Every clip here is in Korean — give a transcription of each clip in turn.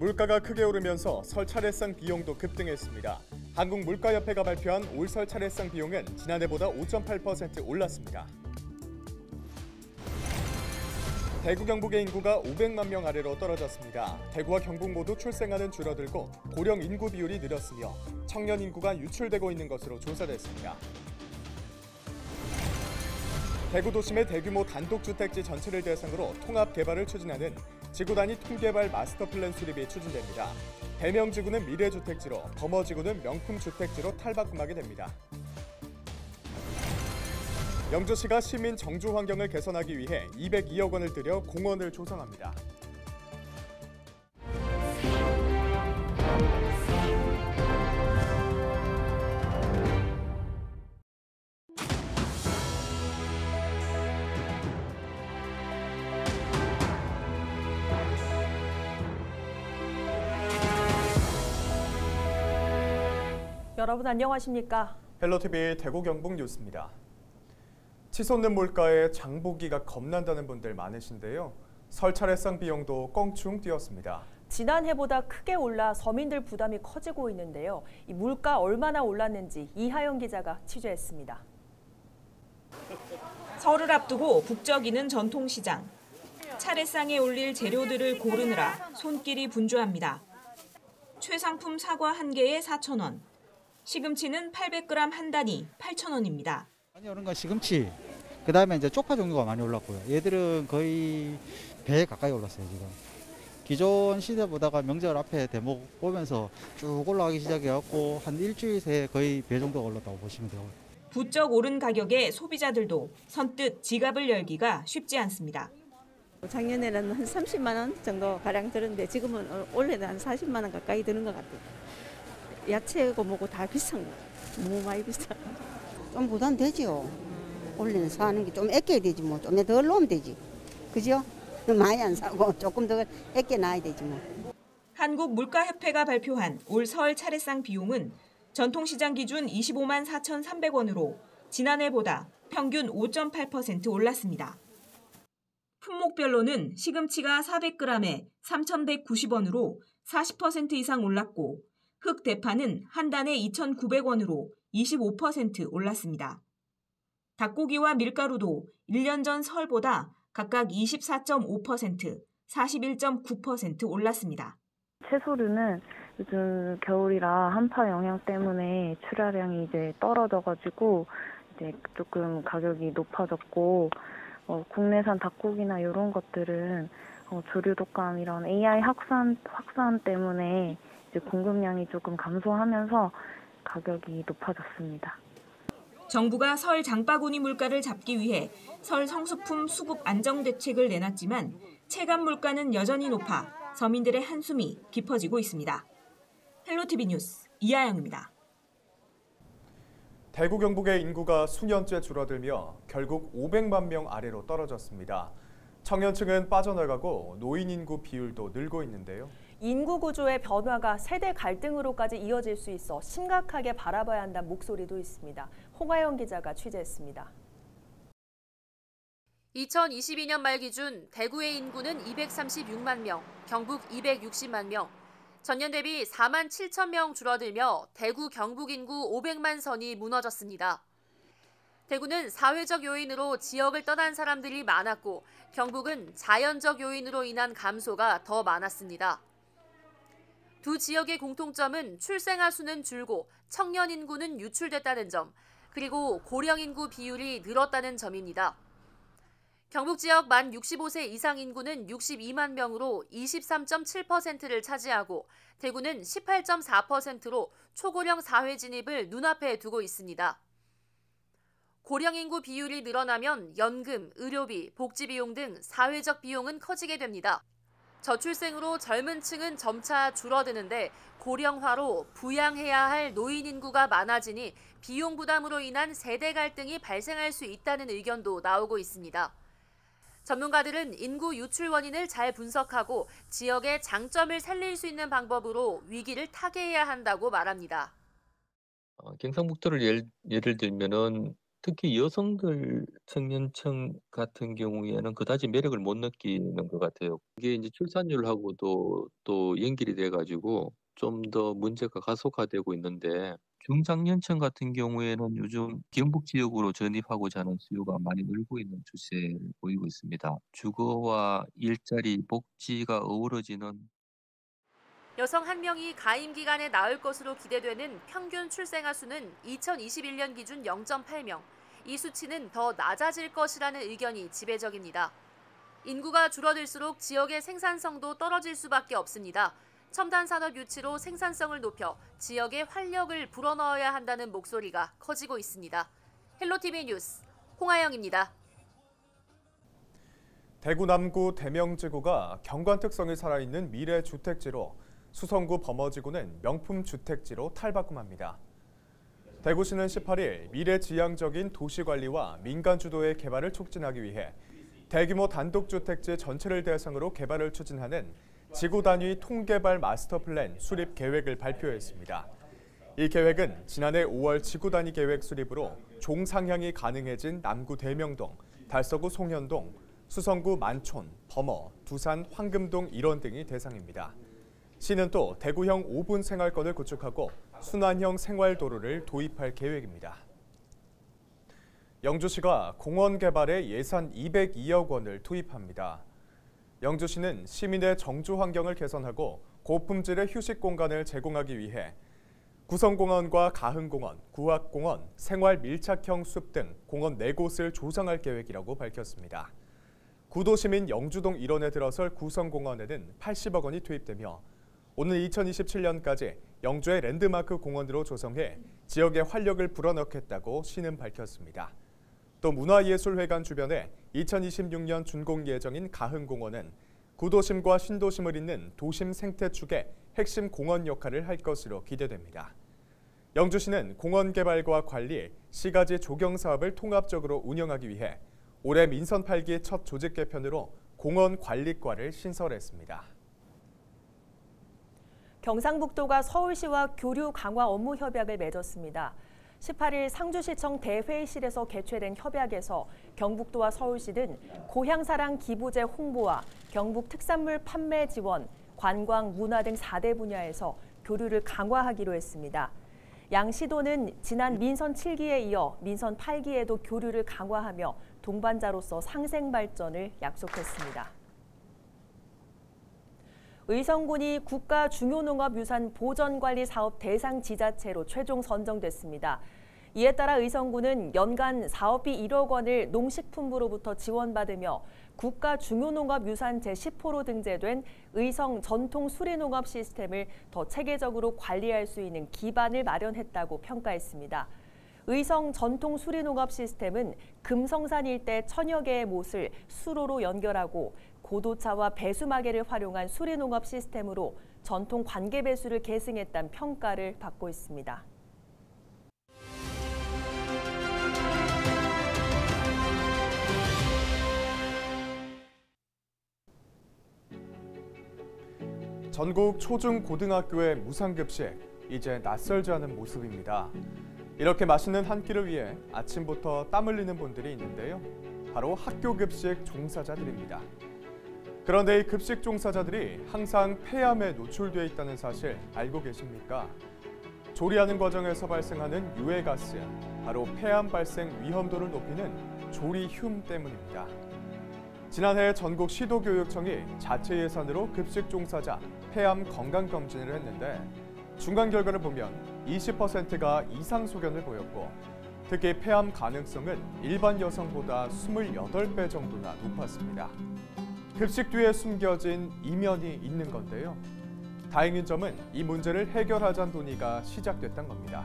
물가가 크게 오르면서 설 차례상 비용도 급등했습니다. 한국물가협회가 발표한 올 설 차례상 비용은 지난해보다 5.8% 올랐습니다. 대구 경북의 인구가 500만 명 아래로 떨어졌습니다. 대구와 경북 모두 출생아는 줄어들고 고령 인구 비율이 늘었으며 청년 인구가 유출되고 있는 것으로 조사됐습니다. 대구 도심의 대규모 단독주택지 전체를 대상으로 통합 개발을 추진하는 지구 단위 통개발 마스터 플랜 수립이 추진됩니다. 대명지구는 미래주택지로, 범어지구는 명품주택지로 탈바꿈하게 됩니다. 영주시가 시민 정주 환경을 개선하기 위해 202억 원을 들여 공원을 조성합니다. 여러분 안녕하십니까? 헬로티비 대구 경북 뉴스입니다. 치솟는 물가에 장보기가 겁난다는 분들 많으신데요. 설 차례상 비용도 껑충 뛰었습니다. 지난해보다 크게 올라 서민들 부담이 커지고 있는데요. 이 물가 얼마나 올랐는지 이하영 기자가 취재했습니다. 설을 앞두고 북적이는 전통시장. 차례상에 올릴 재료들을 고르느라 손길이 분주합니다. 최상품 사과 1개에 4,000원. 시금치는 800g 한 단위 8,000원입니다. 많이 오른 건 시금치, 그다음에 이제 쪽파 종류가 많이 올랐고요. 얘들은 거의 배 가까이 올랐어요, 지금. 기존 시대보다가 명절 앞에 대목 보면서 쭉 올라가기 시작해갖고 한 일주일 새에 거의 배 정도가 올랐다고 보시면 돼요. 부쩍 오른 가격에 소비자들도 선뜻 지갑을 열기가 쉽지 않습니다. 작년에는 한 30만 원 정도 가량 들었는데 지금은 올해는 한 40만 원 가까이 드는 것 같아요. 야채고 뭐고 다 비싼 거. 너무 많이 비싸. 좀 부담되지요. 원래는 사는 게 좀 아껴야 되지 뭐. 좀 더 넣으면 되지. 그죠? 많이 안 사고 조금 더 아껴 놔야 되지 뭐. 한국물가협회가 발표한 올 설 차례상 비용은 전통시장 기준 25만 4,300원으로 지난해보다 평균 5.8% 올랐습니다. 품목별로는 시금치가 400g에 3,190원으로 40% 이상 올랐고 흑 대파는 한 단에 2,900원으로 25% 올랐습니다. 닭고기와 밀가루도 1년 전 설보다 각각 24.5%, 41.9% 올랐습니다. 채소류는 요즘 겨울이라 한파 영향 때문에 출하량이 이제 떨어져가지고 이제 조금 가격이 높아졌고 국내산 닭고기나 이런 것들은 조류 독감 이런 AI 확산 때문에 이제 공급량이 조금 감소하면서 가격이 높아졌습니다. 정부가 설 장바구니 물가를 잡기 위해 설 성수품 수급 안정 대책을 내놨지만 체감 물가는 여전히 높아 서민들의 한숨이 깊어지고 있습니다. 헬로티비 뉴스 이하영입니다. 대구 경북의 인구가 수년째 줄어들며 결국 500만 명 아래로 떨어졌습니다. 청년층은 빠져나가고 노인 인구 비율도 늘고 있는데요. 인구 구조의 변화가 세대 갈등으로까지 이어질 수 있어 심각하게 바라봐야 한다는 목소리도 있습니다. 홍하영 기자가 취재했습니다. 2022년 말 기준 대구의 인구는 236만 명, 경북 260만 명, 전년 대비 4만 7천 명 줄어들며 대구 경북 인구 500만 선이 무너졌습니다. 대구는 사회적 요인으로 지역을 떠난 사람들이 많았고 경북은 자연적 요인으로 인한 감소가 더 많았습니다. 두 지역의 공통점은 출생아 수는 줄고 청년 인구는 유출됐다는 점, 그리고 고령 인구 비율이 늘었다는 점입니다. 경북 지역 만 65세 이상 인구는 62만 명으로 23.7%를 차지하고 대구는 18.4%로 초고령 사회 진입을 눈앞에 두고 있습니다. 고령 인구 비율이 늘어나면 연금, 의료비, 복지비용 등 사회적 비용은 커지게 됩니다. 저출생으로 젊은 층은 점차 줄어드는데 고령화로 부양해야 할 노인 인구가 많아지니 비용 부담으로 인한 세대 갈등이 발생할 수 있다는 의견도 나오고 있습니다. 전문가들은 인구 유출 원인을 잘 분석하고 지역의 장점을 살릴 수 있는 방법으로 위기를 타개해야 한다고 말합니다. 경상북도를 예를 들면은 특히 여성들 청년층 같은 경우에는 그다지 매력을 못 느끼는 것 같아요. 이게 이제 출산율하고도 또 연결이 돼 가지고 좀 더 문제가 가속화되고 있는데 중장년층 같은 경우에는 요즘 경북 지역으로 전입하고자 하는 수요가 많이 늘고 있는 추세를 보이고 있습니다. 주거와 일자리, 복지가 어우러지는 여성 1명이 가임 기간에 낳을 것으로 기대되는 평균 출생아 수는 2021년 기준 0.8명. 이 수치는 더 낮아질 것이라는 의견이 지배적입니다. 인구가 줄어들수록 지역의 생산성도 떨어질 수밖에 없습니다. 첨단 산업 유치로 생산성을 높여 지역의 활력을 불어넣어야 한다는 목소리가 커지고 있습니다. 헬로티비 뉴스 홍하영입니다. 대구 남구 대명지구가 경관 특성이 살아있는 미래 주택지로 수성구 범어지구는 명품 주택지로 탈바꿈합니다. 대구시는 18일 미래지향적인 도시관리와 민간 주도의 개발을 촉진하기 위해 대규모 단독주택지 전체를 대상으로 개발을 추진하는 지구 단위 통개발 마스터 플랜 수립 계획을 발표했습니다. 이 계획은 지난해 5월 지구 단위 계획 수립으로 종상향이 가능해진 남구 대명동, 달서구 송현동, 수성구 만촌, 범어, 두산 황금동 일원 등이 대상입니다. 시는 또 대구형 5분 생활권을 구축하고 순환형 생활도로를 도입할 계획입니다. 영주시가 공원 개발에 예산 202억 원을 투입합니다. 영주시는 시민의 정주 환경을 개선하고 고품질의 휴식 공간을 제공하기 위해 구성공원과 가흥공원, 구학공원, 생활밀착형 숲 등 공원 4곳을 조성할 계획이라고 밝혔습니다. 구도시민 영주동 일원에 들어설 구성공원에는 80억 원이 투입되며 오는 2027년까지 영주의 랜드마크 공원으로 조성해 지역의 활력을 불어넣겠다고 시는 밝혔습니다. 또 문화예술회관 주변에 2026년 준공 예정인 가흥공원은 구도심과 신도심을 잇는 도심 생태축의 핵심 공원 역할을 할 것으로 기대됩니다. 영주시는 공원 개발과 관리, 시가지 조경 사업을 통합적으로 운영하기 위해 올해 민선 8기 첫 조직 개편으로 공원관리과를 신설했습니다. 경상북도가 서울시와 교류 강화 업무 협약을 맺었습니다. 18일 상주시청 대회의실에서 개최된 협약에서 경북도와 서울시는 고향사랑 기부제 홍보와 경북 특산물 판매 지원, 관광, 문화 등 4대 분야에서 교류를 강화하기로 했습니다. 양 시도는 지난 민선 7기에 이어 민선 8기에도 교류를 강화하며 동반자로서 상생 발전을 약속했습니다. 의성군이 국가 중요농업유산 보전관리사업 대상 지자체로 최종 선정됐습니다. 이에 따라 의성군은 연간 사업비 1억 원을 농식품부로부터 지원받으며 국가 중요농업유산 제10호로 등재된 의성 전통 수리농업 시스템을 더 체계적으로 관리할 수 있는 기반을 마련했다고 평가했습니다. 의성 전통 수리농업 시스템은 금성산 일대 천여 개의 못을 수로로 연결하고 고도차와 배수마개를 활용한 수리농업 시스템으로 전통 관계배수를 계승했다는 평가를 받고 있습니다. 전국 초중고등학교의 무상급식, 이제 낯설지 않은 모습입니다. 이렇게 맛있는 한 끼를 위해 아침부터 땀 흘리는 분들이 있는데요. 바로 학교급식 종사자들입니다. 그런데 이 급식 종사자들이 항상 폐암에 노출되어 있다는 사실 알고 계십니까? 조리하는 과정에서 발생하는 유해가스, 바로 폐암 발생 위험도를 높이는 조리흉 때문입니다. 지난해 전국 시도교육청이 자체 예산으로 급식 종사자 폐암 건강검진을 했는데 중간 결과를 보면 20%가 이상 소견을 보였고 특히 폐암 가능성은 일반 여성보다 28배 정도나 높았습니다. 급식 뒤에 숨겨진 이면이 있는 건데요. 다행인 점은 이 문제를 해결하자는 논의가 시작됐던 겁니다.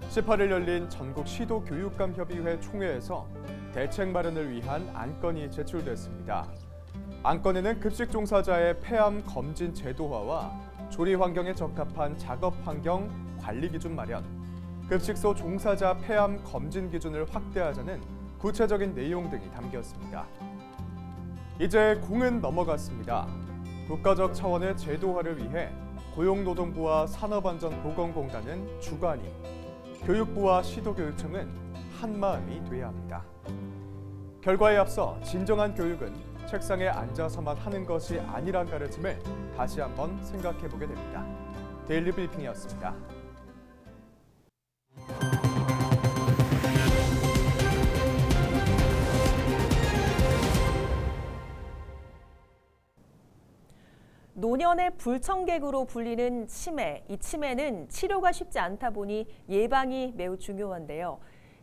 18일 열린 전국 시도교육감협의회 총회에서 대책 마련을 위한 안건이 제출됐습니다. 안건에는 급식 종사자의 폐암 검진 제도화와 조리 환경에 적합한 작업 환경 관리 기준 마련, 급식소 종사자 폐암 검진 기준을 확대하자는 구체적인 내용 등이 담겼습니다. 이제 공은 넘어갔습니다. 국가적 차원의 제도화를 위해 고용노동부와 산업안전보건공단은 주관이, 교육부와 시도교육청은 한마음이 돼야 합니다. 결과에 앞서 진정한 교육은 책상에 앉아서만 하는 것이 아니란 가르침을 다시 한번 생각해보게 됩니다. 데일리 브리핑이었습니다. 노년의 불청객으로 불리는 치매. 이 치매는 치료가 쉽지 않다 보니 예방이 매우 중요한데요.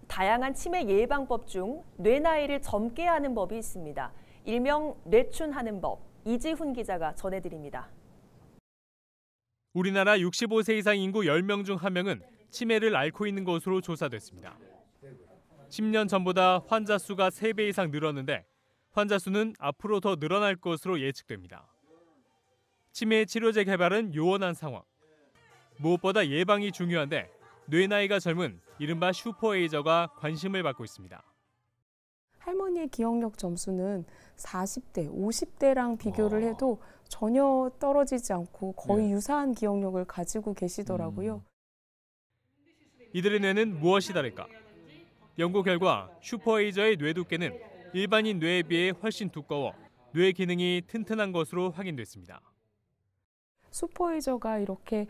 다양한 치매 예방법 중 뇌나이를 젊게 하는 법이 있습니다. 일명 뇌춘하는 법, 이지훈 기자가 전해드립니다. 우리나라 65세 이상 인구 10명 중 1명은 치매를 앓고 있는 것으로 조사됐습니다. 10년 전보다 환자 수가 3배 이상 늘었는데 환자 수는 앞으로 더 늘어날 것으로 예측됩니다. 치매 치료제 개발은 요원한 상황. 무엇보다 예방이 중요한데 뇌나이가 젊은 이른바 슈퍼에이저가 관심을 받고 있습니다. 할머니의 기억력 점수는 40대, 50대랑 비교를 해도 전혀 떨어지지 않고 거의 유사한 기억력을 가지고 계시더라고요. 이들의 뇌는 무엇이 다를까? 연구 결과 슈퍼에이저의 뇌 두께는 일반인 뇌에 비해 훨씬 두꺼워 뇌 기능이 튼튼한 것으로 확인됐습니다. 슈퍼에이저가 이렇게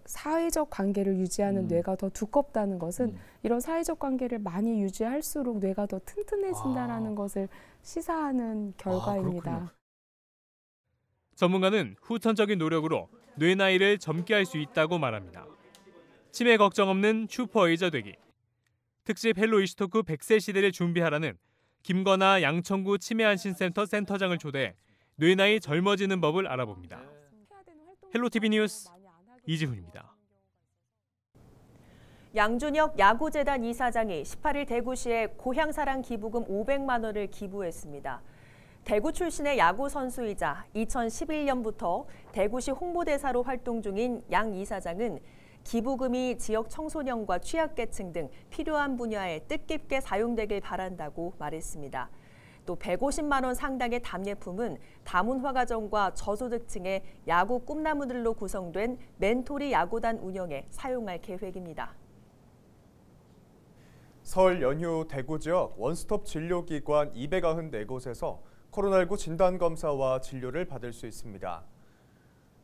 사회적 관계를 유지하는 뇌가 더 두껍다는 것은 이런 사회적 관계를 많이 유지할수록 뇌가 더 튼튼해진다는 것을 시사하는 결과입니다. 전문가는 후천적인 노력으로 뇌 나이를 젊게 할 수 있다고 말합니다. 치매 걱정 없는 슈퍼에이저 되기. 특집 헬로 이슈토크 100세 시대를 준비하라는 김건아 양천구 치매안심센터 센터장을 초대해 뇌 나이 젊어지는 법을 알아봅니다. 헬로티비 뉴스 이지훈입니다. 양준혁 야구재단 이사장이 18일 대구시에 고향사랑 기부금 500만 원을 기부했습니다. 대구 출신의 야구 선수이자 2011년부터 대구시 홍보대사로 활동 중인 양 이사장은 기부금이 지역 청소년과 취약계층 등 필요한 분야에 뜻깊게 사용되길 바란다고 말했습니다. 또 150만 원 상당의 답례품은 다문화가정과 저소득층의 야구 꿈나무들로 구성된 멘토리 야구단 운영에 사용할 계획입니다. 설 연휴 대구 지역 원스톱 진료기관 294곳에서 코로나19 진단검사와 진료를 받을 수 있습니다.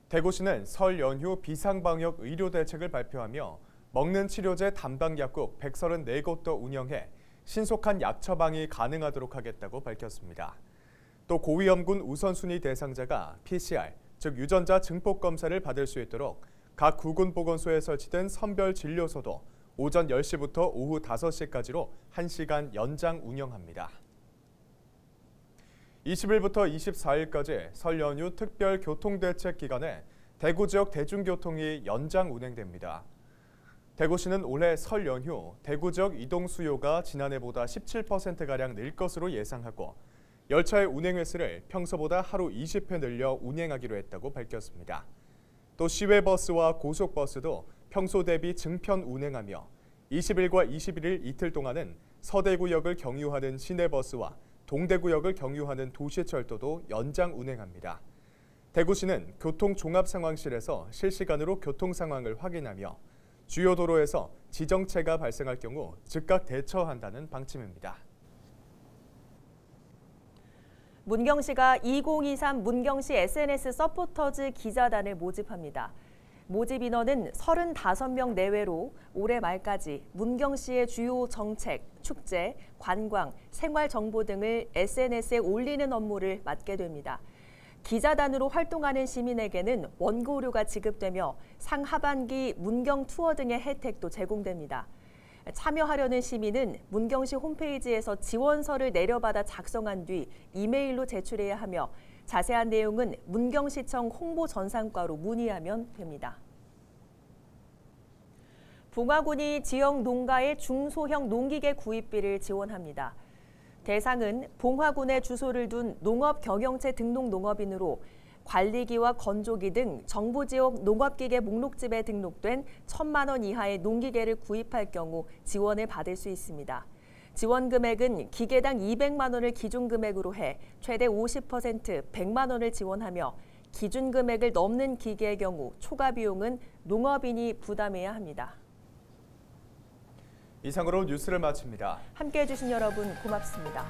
대구시는 설 연휴 비상방역 의료 대책을 발표하며 먹는 치료제 담당 약국 134곳도 운영해 신속한 약 처방이 가능하도록 하겠다고 밝혔습니다. 또 고위험군 우선순위 대상자가 PCR, 즉 유전자 증폭 검사를 받을 수 있도록 각 구군 보건소에 설치된 선별 진료소도 오전 10시부터 오후 5시까지로 1시간 연장 운영합니다. 20일부터 24일까지 설 연휴 특별 교통대책 기간에 대구 지역 대중교통이 연장 운행됩니다. 대구시는 올해 설 연휴 대구 지역 이동 수요가 지난해보다 17%가량 늘 것으로 예상하고 열차의 운행 횟수를 평소보다 하루 20회 늘려 운행하기로 했다고 밝혔습니다. 또 시외버스와 고속버스도 평소 대비 증편 운행하며 20일과 21일 이틀 동안은 서대구역을 경유하는 시내버스와 동대구역을 경유하는 도시철도도 연장 운행합니다. 대구시는 교통종합상황실에서 실시간으로 교통 상황을 확인하며 주요 도로에서 지정체가 발생할 경우 즉각 대처한다는 방침입니다. 문경시가 2023 문경시 SNS 서포터즈 기자단을 모집합니다. 모집 인원은 35명 내외로 올해 말까지 문경시의 주요 정책, 축제, 관광, 생활 정보 등을 SNS에 올리는 업무를 맡게 됩니다. 기자단으로 활동하는 시민에게는 원고료가 지급되며 상하반기 문경 투어 등의 혜택도 제공됩니다. 참여하려는 시민은 문경시 홈페이지에서 지원서를 내려받아 작성한 뒤 이메일로 제출해야 하며 자세한 내용은 문경시청 홍보전산과로 문의하면 됩니다. 봉화군이 지역 농가의 중소형 농기계 구입비를 지원합니다. 대상은 봉화군에 주소를 둔 농업경영체 등록 농업인으로 관리기와 건조기 등 정부 지역 농업기계 목록집에 등록된 1,000만 원 이하의 농기계를 구입할 경우 지원을 받을 수 있습니다. 지원 금액은 기계당 200만 원을 기준 금액으로 해 최대 50% 100만 원을 지원하며 기준 금액을 넘는 기계의 경우 초과 비용은 농업인이 부담해야 합니다. 이상으로 뉴스를 마칩니다. 함께해 주신 여러분 고맙습니다.